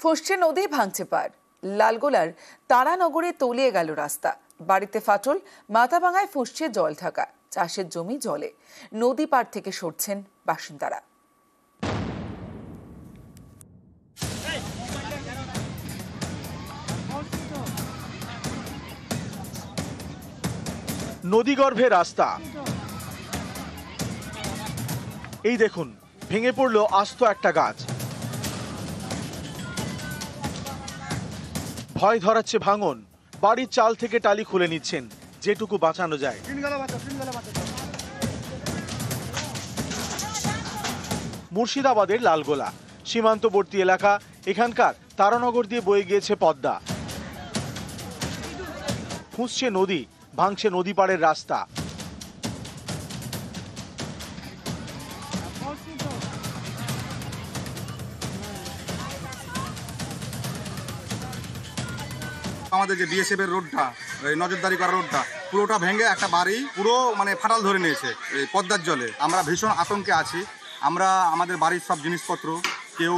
ফুঁসছে নদী, ভাঙছে পার। লালগোলার তারানগরে তলিয়ে গেল রাস্তা। বাড়িতে ফাটল, মাথাভাঙায় ফুঁসছে জল ঢাকা। চাষের জমি জলে, নদী পার থেকে সরছেন বাসিন্দারা। নদীগর্ভে রাস্তা, এই দেখুন ভেঙে পড়লো আস্ত একটা গাছ। ভয় ধরাচ্ছে ভাঙন। বাড়ির চাল থেকে টালি খুলে নিচ্ছেন যেটুকু বাঁচানো যায়। মুর্শিদাবাদের লালগোলা সীমান্তবর্তী এলাকা। এখানকার তারানগর দিয়ে বয়ে গিয়েছে পদ্মা। ফুঁসছে নদী, ভাঙছে নদী পাড়ের রাস্তা। আমাদের যে বিএসএফ এর রোডটা, নজরদারি করা রোডটা পুরোটা ভেঙে একটা বাড়ি পুরো ফাটাল ধরে নিয়েছে এই পদ্মার জলে। আমরা ভীষণ আতঙ্কে আছি। আমরা আমাদের বাড়ির সব জিনিসপত্র, কেউ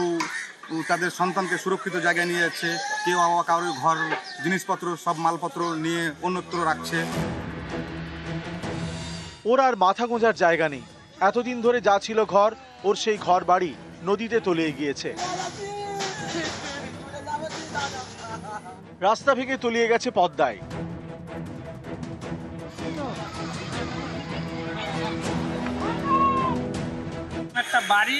তাদের সন্তানকে সুরক্ষিত জায়গায় নিয়ে যাচ্ছে, কেউ আবার কারোর ঘর জিনিসপত্র সব মালপত্র নিয়ে অন্যত্র রাখছে। ওর আর মাথা গোঁজার জায়গা নেই। এতদিন ধরে যা ছিল ঘর, ওর সেই ঘর বাড়ি নদীতে তলিয়ে গিয়েছে। রাস্তা ভেঙে তলিয়ে গেছে পদ্মায়। একটা বাড়ি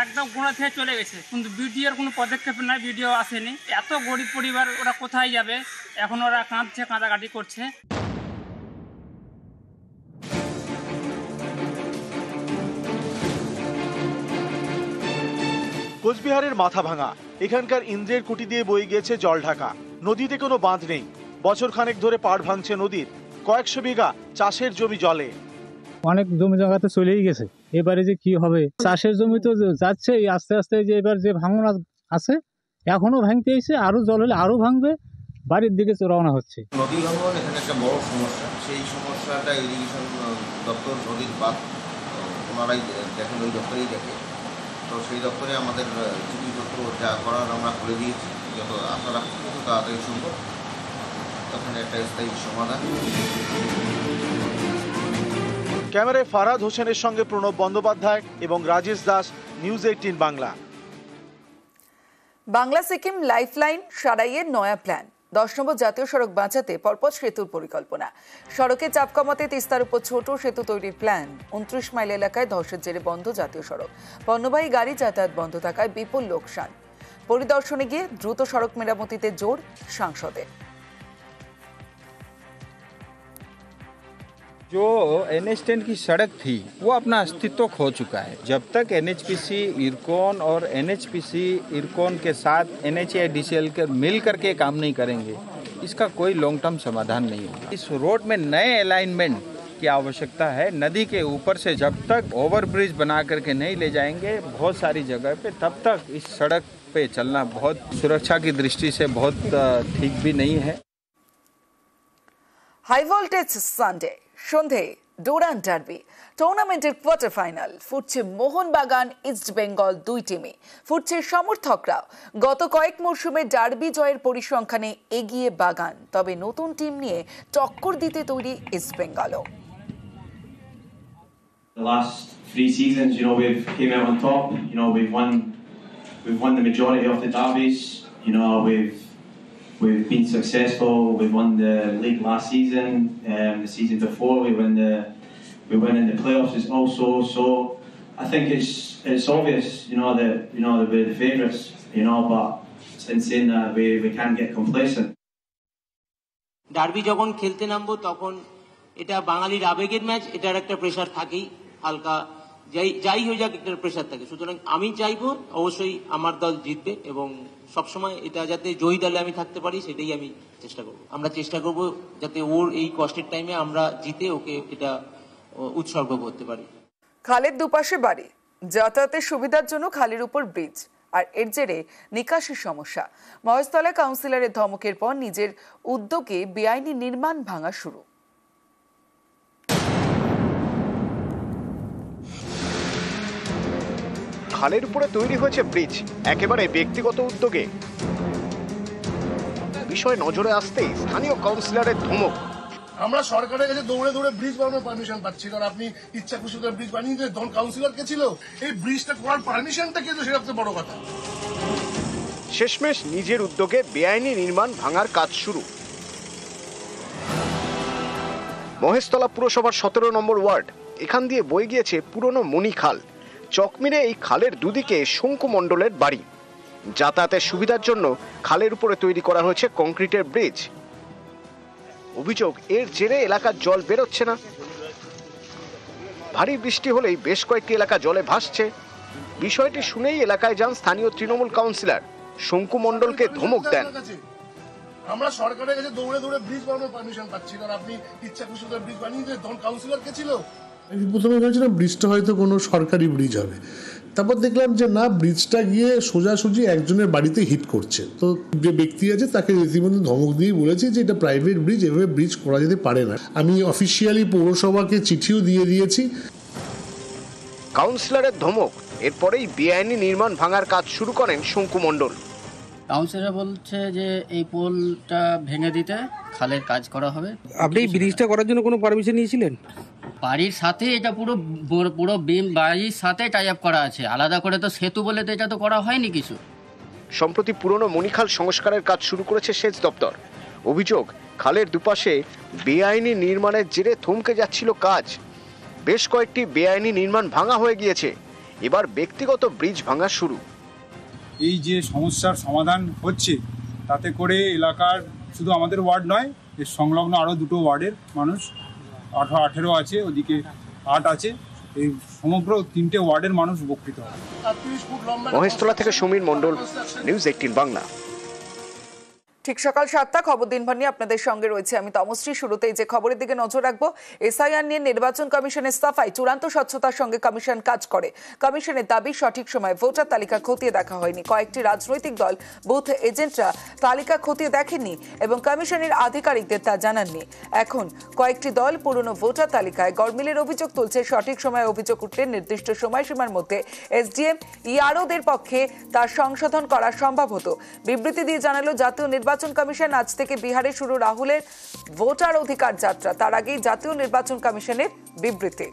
একদম গোড়া থেকে চলে গেছে, কিন্তু বিডিওর কোনো পদক্ষেপ নাই, বিডিও আসেনি। এত গরিব পরিবার, ওরা কোথায় যাবে? এখন ওরা কাঁদছে, কাঁদাকাটি করছে। কোচবিহারের মাথাভাঙা, এখানকার ইন্দ্রের কুটি দিয়ে বয়ে গিয়েছে জল ঢাকা। নদীতে কোনো বাঁধ নেই। বছর খানেক ধরে পাড় ভাঙছে নদীর। কয়েকশো বিঘা চাষের জমি জলে। অনেক জমি জায়গাতে চলেই গেছে। এবারে যে কি হবে, চাষের জমি তো যাচ্ছে আস্তে আস্তে। যে এবার যে ভাঙন আছে, এখনো ভাঙতে এসে, আরো জল হলে আরো ভাঙবে। বাড়ির দিকে রওনা হচ্ছে। নদী ভাঙন এখানে একটা বড় সমস্যা। সেই সমস্যাটা ইরিগেশন দপ্তর, নদীর বাঁধ ওনারাই দেখেন, ওই দপ্তরেই দেখে। তো সেই দপ্তরে আমাদের জিনিসপত্র যা করার আমরা করে দিয়েছি। যত আশা রাখছি যত তাড়াতাড়ি সম্ভব তখন একটা স্থায়ী সমাধান। ক্যামেরায় ফারাদ হোসেনের সঙ্গে প্রণব বন্দ্যোপাধ্যায় এবং রাজেশ দাস, নিউজ 18 বাংলা। বাংলা সিকিম লাইফলাইন সারাইয়ের নয়া প্ল্যান। 10 নম্বর জাতীয় সড়ক বাঁচাতে পরপর সেতুর পরিকল্পনা। সড়কে চাপ কমাতে তিস্তার উপর ছোট সেতু তৈরির প্ল্যান। 29 মাইল এলাকায় ধসের জেরে বন্ধ জাতীয় সড়ক। পণ্যবাহী গাড়ি যাতায়াত বন্ধ থাকায় বিপুল লোকসান। পরিদর্শনে গিয়ে দ্রুত সড়ক মেরামতিতে জোর সাংসদের। जो NH10 की सड़क थी वो अपना अस्तित्व खो चुका है। जब तक NHPC इरकॉन और NHPC इरकॉन के साथ NHAIDCL के मिल करके काम नहीं करेंगे, इसका कोई लॉन्ग टर्म समाधान नहीं होगा। इस रोड में नए अलाइनमेंट की आवश्यकता है। नदी के ऊपर से जब तक ओवरब्रिज बना करके नहीं ले जाएंगे बहुत सारी जगह पे, तब तक इस सड़क पे चलना बहुत सुरक्षा की दृष्टि से बहुत ठीक भी नहीं है। হাই ভোল্টেজ সানডে সন্ধে ডুরান্ড ডার্বি টুর্নামেন্টের কোয়ার্টার ফাইনাল। ফুটছে মোহনবাগান, ইস্ট বেঙ্গল দুই টিমে। ফুটছে সমর্থকরাও। গত কয়েক মরশুমে ডার্বি জয়ের পরিসংখ্যানে এগিয়ে বাগান, তবে নতুন টিম নিয়ে টক্কর দিতে তৈরি east বেঙ্গলও। The last 3 seasons, we've came out on top. We've won the majority of the derbies. We've been successful. We won the league last season. The season before, we won in the playoffs also. So I think it's obvious, that we're the favourites. But in saying that, we can't get complacent. Derby যখন খেলতে নামবো তখন এটা বাঙালির আবেগের match, এটার একটা pressure থাকেই হালকা, যাই হয়ে যাক একটা প্রেশার থাকে। সুতরাং আমি চাইবো অবশ্যই আমার দল জিতবে এবং সবসময় এটা যাতে জয়ী দলে আমি থাকতে পারি সেটাই আমি চেষ্টা করব। আমরা চেষ্টা করব যাতে ওর এই কষ্টের টাইমে আমরা জিতে ওকে এটা উৎসর্গ করতে পারি। খালের দুপাশে বাড়ি, যাতায়াতের সুবিধার জন্য খালের উপর ব্রিজ, আর এর জেরে নিকাশির সমস্যা। মহেশতলা কাউন্সিলরের ধমকের পর নিজের উদ্যোগে বেআইনি নির্মাণ ভাঙা শুরু। খালের উপরে তৈরি হয়েছে ব্রিজ একেবারে ব্যক্তিগত উদ্যোগে। বিষয় নজরে আসতেই স্থানীয় কাউন্সিলরের ধমক। আমরা সরকারের কাছে দৌড়ে দৌড়ে ব্রিজ বানানোর পারমিশন পাচ্ছি, কারণ আপনি ইচ্ছা খুশি করে ব্রিজ বানিয়ে দিলে তখন কাউন্সিলর কে ছিল, এই ব্রিজটা করার পারমিশনটা কিন্তু সেটা সবচেয়ে বড় কথা। শেষমেশ নিজের উদ্যোগে বেআইনি নির্মাণ ভাঙার কাজ শুরু। মহেশতলা পুরসভার 17 নম্বর ওয়ার্ড, এখান দিয়ে বয়ে গিয়েছে পুরনো মণি খাল। চকমিরে এই খালের দুদিকে শঙ্কু মণ্ডলের বাড়ি। যাতায়াতের সুবিধার জন্য খালের উপরে তৈরি করা হয়েছে কংক্রিটের ব্রিজ। অভিযোগ, এর জেরে এলাকার জল বেরোচ্ছে না। ভারী বৃষ্টি হলেই বেশ কয়েকটি এলাকা জলে ভাসছে। বিষয়টি শুনেই এলাকায় যান স্থানীয় তৃণমূল কাউন্সিলর। শঙ্কু মণ্ডলকে ধমক দেন। আমরা সরকারের কাছে দৌড়ে দৌড়ে ব্রিজ বানানোর পারমিশন পাচ্ছি, কারণ আপনি ইচ্ছা খুশি করে ব্রিজ বানিয়ে দিলে তখন কাউন্সিলর কে ছিল। প্রথমে ভেবেছিলাম ব্রিজটা হয়তো কোনো সরকারি ব্রিজ হবে, তারপর দেখলাম যে না, ব্রিজটা গিয়ে সোজাসুজি একজনের বাড়িতে হিট করছে। তো যে ব্যক্তি আছে তাকে রীতিমতো ধমক দিয়ে বলেছে যে এটা প্রাইভেট ব্রিজ, এভাবে ব্রিজ করা যেতে পারে না। আমি অফিসিয়ালি পৌরসভাকে চিঠিও দিয়ে দিয়েছি। কাউন্সিলরের ধমক, এরপরেই বেআইনি নির্মাণ ভাঙার কাজ শুরু করেন শঙ্কু মণ্ডল। কাউন্সিলর বলছে যে এই পোলটা ভেঙে দিতে খালের কাজ করা হবে। আপনি এই ব্রিজটা করার জন্য কোনো পারমিশন নিয়েছিলেন? বাড়ির সাথে এটা পুরো বিম বাড়ির সাথে টাই আপ করা আছে, আলাদা করে তো সেতু বলে তো এটা তো করা হয়নি কিছু। সম্প্রতি পুরনো মণিখাল সংস্কারের কাজ শুরু করেছে সেচ দপ্তর। অভিযোগ, খালের দুপাশে বেআইনি নির্মাণের জেরে থমকে যাচ্ছিল কাজ। বেশ কয়েকটি বেআইনি নির্মাণ ভাঙা হয়ে গিয়েছে। এবার ব্যক্তিগত ব্রিজ ভাঙা শুরু। এই যে সমস্যার সমাধান হচ্ছে, তাতে করে এলাকার শুধু আমাদের ওয়ার্ড নয়, এর সংলগ্ন আরও দুটো ওয়ার্ডের মানুষ, 18 আছে, ওদিকে 8 আছে, এই সমগ্র 3টে ওয়ার্ডের মানুষ উপকৃত হবে। মহেশতলা থেকে সমীর মণ্ডল, নিউজ 18 বাংলা। ঠিক সকাল 7টা, খবর দিনভর নিয়ে আপনাদের সঙ্গে রয়েছে আমি তমশ্রী। শুরুতেই যে খবরের দিকে নজর রাখবো, এসআইআর নিয়ে নির্বাচন কমিশনের সাফাই, চূড়ান্ত স্বচ্ছতার সঙ্গে কমিশন কাজ করে। কমিশনের দাবি, সঠিক সময় ভোটার তালিকা খতিয়ে দেখা হয়নি। কয়েকটি রাজনৈতিক দল, বুথ এজেন্টরা তালিকা খতিয়ে দেখেননি এবং কমিশনের আধিকারিকদের তা জানাননি। এখন কয়েকটি দল পুরনো ভোটার তালিকায় গরমিলের অভিযোগ তুলছে। সঠিক সময়ে অভিযোগ উঠলে নির্দিষ্ট সময়সীমার মধ্যে এসডিএম, ইআরওদের পক্ষে তার সংশোধন করা সম্ভব হতো। বিবৃতি দিয়ে জানালো জাতীয় নির্বাচন কমিশন, আজ থেকে বিহারে শুরু রাহুলের ভোটার অধিকার যাত্রা। তার আগেই জাতীয় নির্বাচন কমিশনের বিবৃতি।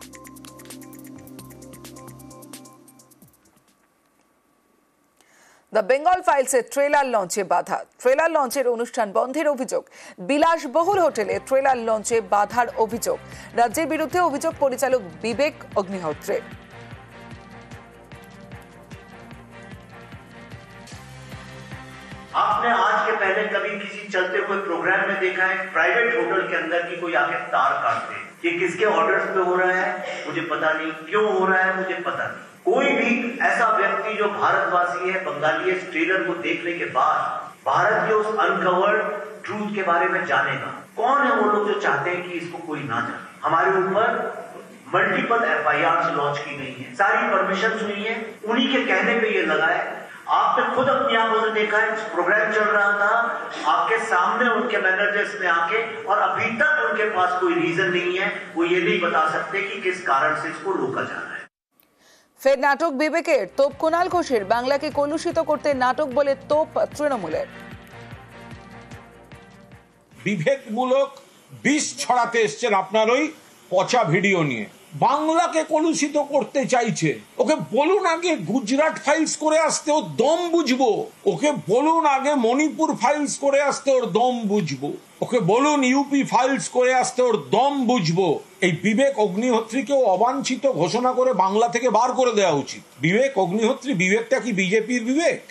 দ্য বেঙ্গল ফাইলসের ট্রেলার লঞ্চে বাধা। ট্রেলার লঞ্চের অনুষ্ঠান বন্ধের অভিযোগ। বিলাসবহুল হোটেলে ট্রেলার লঞ্চে বাধার অভিযোগ। রাজ্যের বিরুদ্ধে অভিযোগ পরিচালক বিবেক অগ্নিহোত্রের। आपने आज के पहले कभी किसी चलते हुए प्रोग्राम में देखा है प्राइवेट होटल के अंदर की कोई आके तार काटते? ये किसके ऑर्डर्स पे हो रहा है मुझे पता नहीं, क्यों हो रहा है मुझे पता नहीं। कोई भी ऐसा व्यक्ति जो भारतवासी है, बंगाली है, इस ट्रेलर को देखने के बाद भारत के उस अनकवर्ड ट्रूथ के बारे में जानेगा। कौन है वो लोग जो चाहते हैं कि इसको कोई ना जाने? हमारे ऊपर मल्टीपल FIR लॉन्च की गई है, सारी परमिशन हुई है, उन्हीं के कहने पे ये लगा है। आपने खुद अपनी आंखों से देखा है, प्रोग्राम चल रहा था, आपके सामने उनके मैनेजर्स ने आके, और अभी तक उनके पास कोई रीजन नहीं है, वो ये नहीं बता सकते कि किस कारण से इसको रोका जा रहा है। ফের নাটক বিবেকের। তোপ কুণাল ঘোষের। বাংলাকে কলুষিত করতে নাটক বলে তোপ তৃণমূলের। বিভেদমূলক বিষ ছড়াতে এসছেন আপনার ওই পচা ভিডিও নিয়ে। বাংলাকে কলুষিত করতে চাইছে। ওকে বলুন আগে গুজরাট ফাইলস করে আসতে, ওর দম বুঝবো। ওকে বলুন আগে মণিপুর ফাইলস করে আসতে, ওর দম বুঝবো। ওকে বলুন ইউপি ফাইলস করে আসতে, ওর দম বুঝবো। এই বিবেক অগ্নিহোত্রীকেও অবাঞ্ছিত ঘোষণা করে বাংলা থেকে বার করে দেওয়া উচিত। বিবেক অগ্নিহোত্রী, বিবেকটা কি বিজেপির বিবেক?